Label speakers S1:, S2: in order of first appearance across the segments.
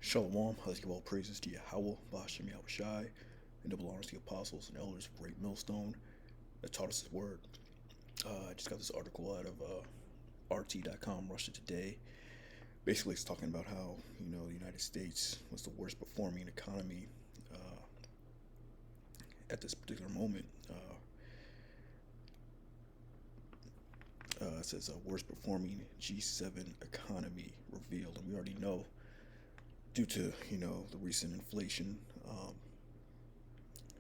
S1: Shalom, let's give all praises to Yahweh, Bashem Yahushai, and double honors to the apostles and elders of Great Millstone that taught us his word. I just got this article out of RT.com, Russia Today. Basically, it's talking about how, the United States was the worst performing economy at this particular moment. It says worst performing G7 economy revealed, and we already know due to the recent inflation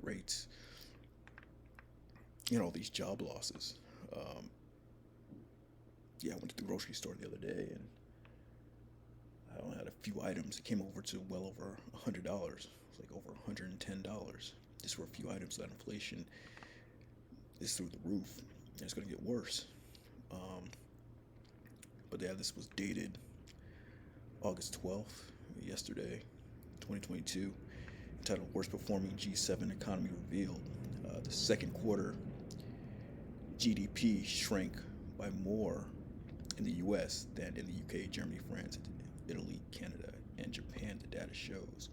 S1: rates, these job losses. Um, I went to the grocery store the other day and I only had a few items. It came over to well over $100. It's like over $110 just for a few items. That inflation is through the roof. And it's going to get worse. Um, but yeah, this was dated August 12th, yesterday, 2022, entitled Worst Performing G7 Economy Revealed. The second quarter GDP shrank by more in the US than in the UK, Germany, France, Italy, Canada, and Japan, the data shows.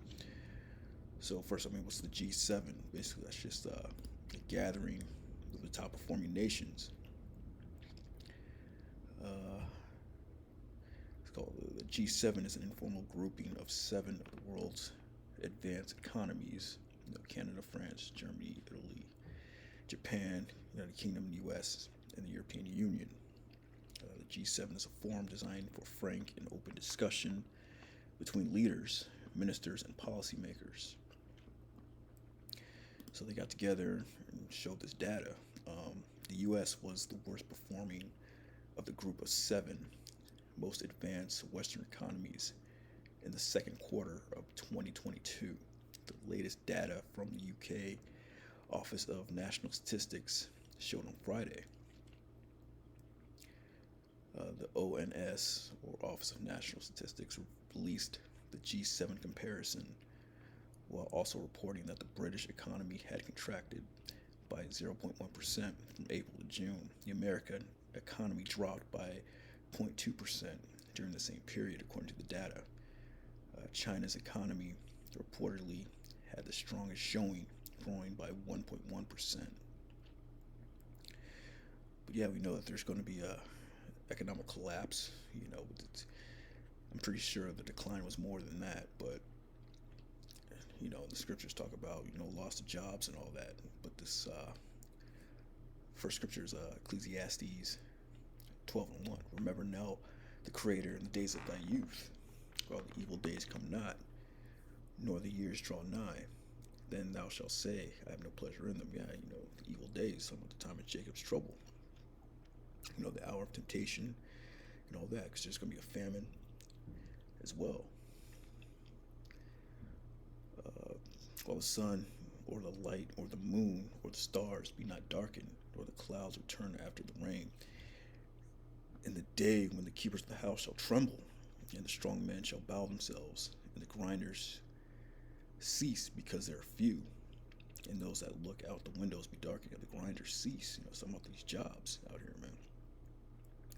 S1: So first, what's the G7? Basically, that's just a gathering of the top performing nations. It's called the G7 is an informal grouping of 7 of the world's advanced economies: Canada, France, Germany, Italy, Japan, United Kingdom, US, and the European Union. The G7 is a forum designed for frank and open discussion between leaders, ministers, and policymakers. So they got together and showed this data. The US was the worst performing of the group of 7 most advanced Western economies in the second quarter of 2022. The latest data from the UK Office of National Statistics showed on Friday. The ONS, or Office of National Statistics, released the G7 comparison while also reporting that the British economy had contracted by 0.1% from April to June. The American economy dropped by 0.2% during the same period, according to the data. China's economy reportedly had the strongest showing, growing by 1.1%. But yeah, we know that there's going to be a economic collapse. I'm pretty sure the decline was more than that, but the scriptures talk about loss of jobs and all that. But this first scripture is Ecclesiastes 12:1. Remember now the Creator in the days of thy youth, while the evil days come not, nor the years draw nigh. Then thou shalt say, I have no pleasure in them. Yeah, the evil days, some of the time of Jacob's trouble. The hour of temptation and all that, because there's going to be a famine as well. While the sun or the light or the moon or the stars be not darkened, or the clouds return after the rain. In the day when the keepers of the house shall tremble, and the strong men shall bow themselves, and the grinders cease because there are few, and those that look out the windows be darkened, and the grinders cease. Some of these jobs out here, man.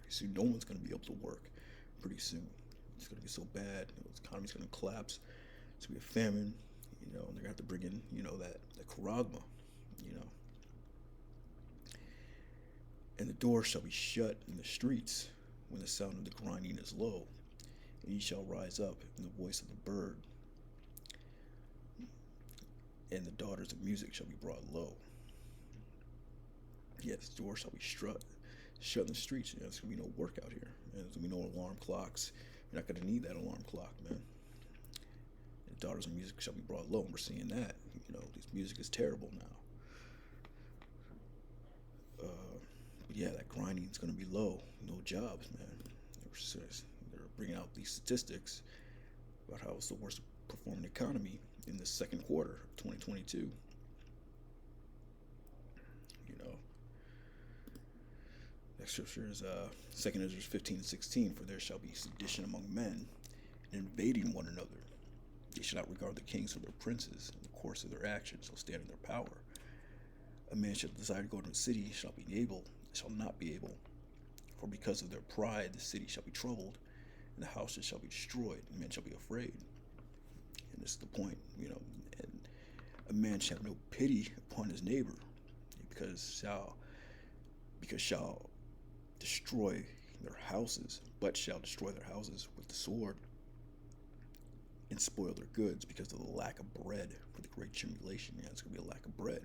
S1: Soon, no one's going to be able to work pretty soon. It's going to get so bad. The economy's going to collapse. It's going to be a famine, and they're going to have to bring in, that charagma, And the door shall be shut in the streets when the sound of the grinding is low, and ye shall rise up in the voice of the bird, and the daughters of music shall be brought low. Yes, the door shall be shut in the streets. There's going to be no work out here. And there's going to be no alarm clocks. You're not going to need that alarm clock, man. And the daughters of music shall be brought low. And we're seeing that. This music is terrible now. But yeah, that grinding is going to be low. No jobs, man. They're bringing out these statistics about how it's the worst performing economy in the second quarter of 2022. Next scripture is 2 Ezra 15:16. For there shall be sedition among men, and invading one another. They shall not regard the kings or their princes, and the course of their actions shall stand in their power. A man shall desire to go into a city, shall not be able. For because of their pride the city shall be troubled, and the houses shall be destroyed, and men shall be afraid. and this is the point, and a man shall have no pity upon his neighbor, because shall destroy their houses, but shall destroy their houses with the sword, and spoil their goods because of the lack of bread for the great tribulation. Yeah, it's gonna be a lack of bread.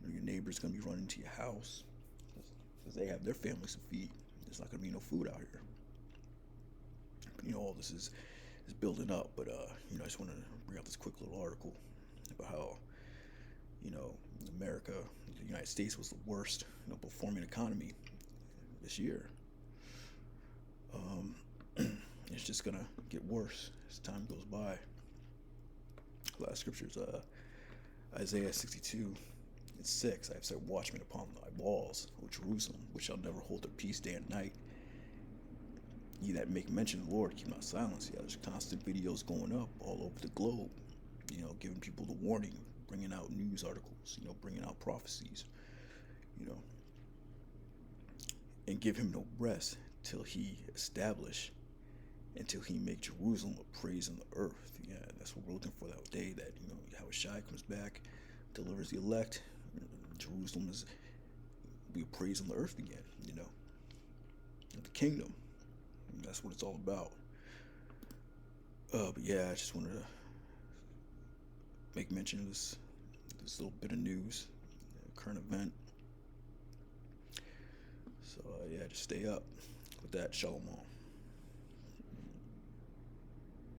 S1: Your neighbor's gonna be running to your house because they have their families to feed. There's not gonna be no food out here. But, all this is building up. But I just want to bring out this quick little article about how America, the United States, was the worst performing economy this year. Um, it's just gonna get worse as time goes by. A lot of scriptures, Isaiah 62:6. I have set watchmen upon thy walls, O Jerusalem, which shall never hold their peace day and night. Ye that make mention of the Lord, keep not silence. Yeah, there's constant videos going up all over the globe, giving people the warning, bringing out news articles, bringing out prophecies, you know, and give him no rest till he establish, until he make Jerusalem a praise on the earth. Yeah, that's what we're looking for, that day that, Yahushua comes back, delivers the elect, Jerusalem is be a praise on the earth again, the kingdom. And that's what it's all about. But yeah, I just wanted to make mention of this little bit of news, current event. So yeah, just stay up with that. Shalom.